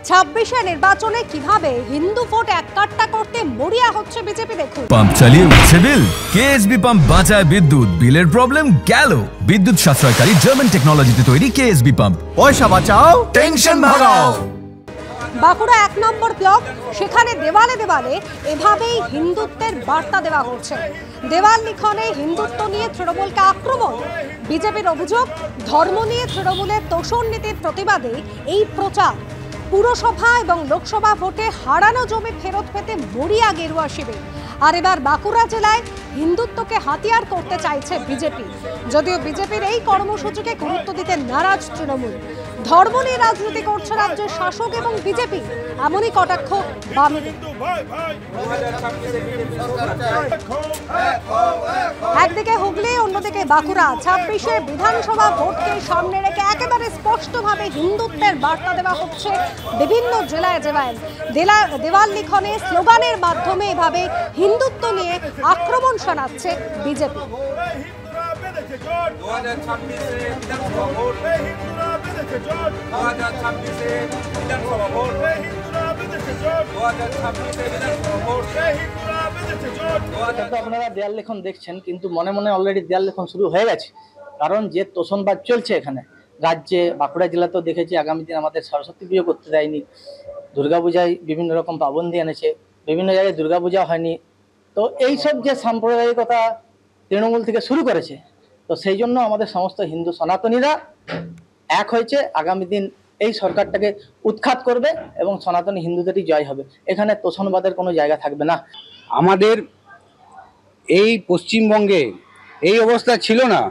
26 নির্বাচনে কিভাবে হিন্দু ভোট এককাট্টা করতে মরিয়া হচ্ছে বিজেপি দেখুন। পাম্প চালিয়ে উঠছে বিল, কেএসবি পাম্প বাঁচায় বিদ্যুৎ, বিলের প্রবলেম গেল। বিদ্যুৎ সাশ্রয়কারী জার্মান টেকনোলজিতে তৈরি কেএসবি পাম্প, পয়সা বাঁচাও, টেনশন ভাগাও। বাঁকুড়া 1 নম্বর ব্লক, সেখানে দেওয়ালে দেওয়ালে এভাবেই হিন্দুত্বের বার্তা দেওয়া হচ্ছে। দেওয়াল লিখনে হিন্দুত্ব নিয়ে তৃণমূলকে আক্রমণ। বিজেপির অভিযোগ, ধর্ম নিয়ে তৃণমূলের তোষণ নীতির প্রতিবাদে এই প্রচার। পুরসভা এবং লোকসভা ভোটে হারানো জমি ফেরত পেতে মরিয়া গেরুয়া শিবির। আর এবার বাঁকুড়া জেলায় হিন্দুত্বকে হাতিয়ার করতে চাইছে বিজেপি। যদিও বিজেপির এই কর্মসূচিকে গুরুত্ব দিতে নারাজ তৃণমূল। ধর্ম নিয়ে রাজনীতি করছে রাজ্যের শাসক এবং বিজেপি, এমনই কটাক্ষ বামেদের। একদিকে হুগলি, অন্যদিকে বাঁকুড়া। 26 বিধানসভা ভোটকে সামনে রেখে একেবারে স্পষ্টভাবে হিন্দুত্বের বার্তা দেওয়া হচ্ছে বিভিন্ন জেলায় জেলায়। দেওয়াল লিখনে স্লোগানের মাধ্যমে এভাবে হিন্দুত্ব নিয়ে আক্রমণ শানাচ্ছে বিজেপি। আপনারা দেয়াল লেখন দেখছেন, কিন্তু মনে মনে অলরেডি দেয়াল লেখন শুরু হয়ে গেছে। কারণ যে তোষণবাজ চলছে এখানে রাজ্যে, বাঁকুড়া জেলাতেও দেখেছি আগামী দিন আমাদের সরস্বতী পুজো করতে দেয়নি, দুর্গাপূজায় বিভিন্ন রকম পাবন্দি এনেছে, বিভিন্ন জায়গায় দুর্গাপূজা হয়নি। তো এইসব যে সাম্প্রদায়িকতা তৃণমূল থেকে শুরু করেছে, তো সেই জন্য আমাদের সমস্ত হিন্দু সনাতনীরা এক হয়েছে। আগামী দিন এই সরকারটাকে উৎখাত করবে এবং সনাতনী হিন্দুদেরই জয় হবে। এখানে তোষণবাদের কোনো জায়গা থাকবে না। আমাদের এই পশ্চিমবঙ্গে এই অবস্থা ছিল না।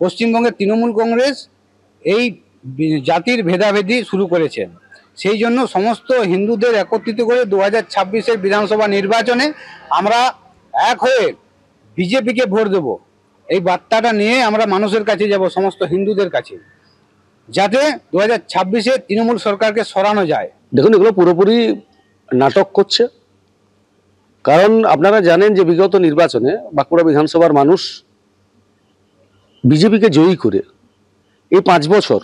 পশ্চিমবঙ্গের তৃণমূল কংগ্রেস এই জাতির ভেদাভেদি শুরু করেছেন। সেই জন্য সমস্ত হিন্দুদের একত্রিত করে 2026 বিধানসভা নির্বাচনে আমরা এক হয়ে বিজেপিকে ভোট দেব। এই বার্তাটা নিয়ে আমরা মানুষের কাছে যাব, সমস্ত হিন্দুদের কাছে, যাতে 2026 তৃণমূল সরকারকে সরানো যায়। দেখুন, এগুলো পুরোপুরি নাটক করছে। কারণ আপনারা জানেন যে বিগত নির্বাচনে বাঁকুড়া বিধানসভার মানুষ বিজেপিকে জয়ী করে এই 5 বছর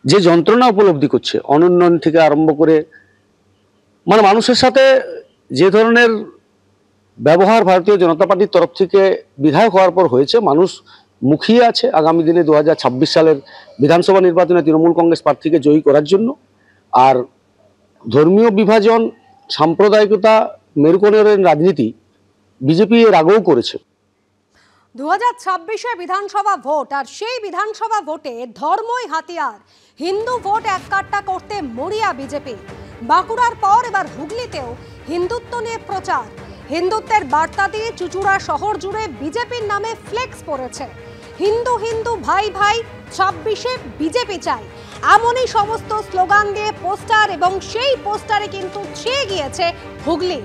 যে যন্ত্রণা উপলব্ধি করছে, অনুন্নয়ন থেকে আরম্ভ করে, মানে মানুষের সাথে যে ধরনের ব্যবহার ভারতীয় জনতা পার্টির তরফ থেকে বিধায়ক হওয়ার পর হয়েছে, মানুষ মুখিয়ে আছে আগামী দিনে 2026 সালের বিধানসভা নির্বাচনে তৃণমূল কংগ্রেস প্রার্থীকে জয়ী করার জন্য। আর ধর্মীয় বিভাজন, সাম্প্রদায়িকতা, মেরুকরণের রাজনীতি বিজেপি এর আগেও করেছে। 2026 বিধানসভা ভোট, আর সেই বিধানসভা ভোটে ধর্মই হাতিয়ার। হিন্দু ভোট এককাট্টা করতে মরিয়া বিজেপি। বাঁকুড়ার পর এবার হুগলিতেও হিন্দুত্ব নিয়ে প্রচার। হিন্দুত্বের বার্তা দিয়ে চুঁচুড়া শহর জুড়ে বিজেপির নামে ফ্লেক্স পড়েছে। হিন্দু হিন্দু ভাই ভাই, 26 বিজেপি চাই, এমনই সমস্ত স্লোগান দিয়ে পোস্টার, এবং সেই পোস্টারে কিন্তু ছেয়ে গিয়েছে হুগলি।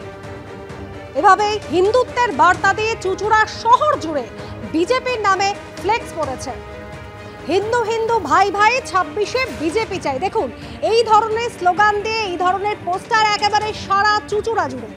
এভাবে হিন্দুত্বের বার্তা দিয়ে চুঁচুড়া শহর জুড়ে বিজেপির নামে ফ্লেক্স পড়েছে। হিন্দু হিন্দু ভাই ভাই, 26 বিজেপি চাই। দেখুন, এই ধরনের স্লোগান দিয়ে এই ধরনের পোস্টার একেবারে সারা চুঁচুড়া জুড়ে।